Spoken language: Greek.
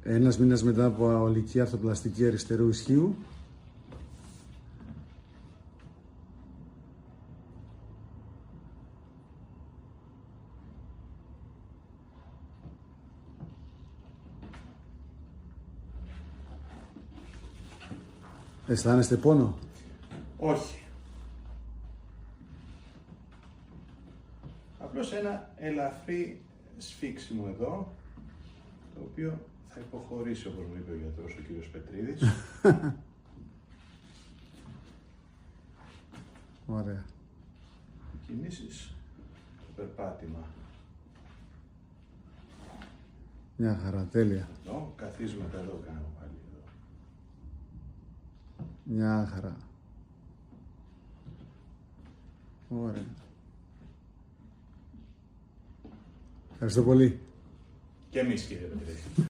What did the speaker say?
Ένας μήνας μετά από αολική αρθροπλαστική αριστερού ισχύου. Αισθάνεστε πόνο? Όχι. Απλώς ένα ελαφρύ σφίξιμο εδώ, το οποίο θα υποχωρήσει, όπως μου είπε ο γιατρός, ο κύριος Πετρίδης. Ωραία. Κινήσεις, το περπάτημα. Μια χαρά, τέλεια. Εδώ, καθίσματα εδώ κάνω πάλι εδώ. Μια χαρά. Ωραία. Ευχαριστώ πολύ. Και εμείς, κύριε Πετρίδη.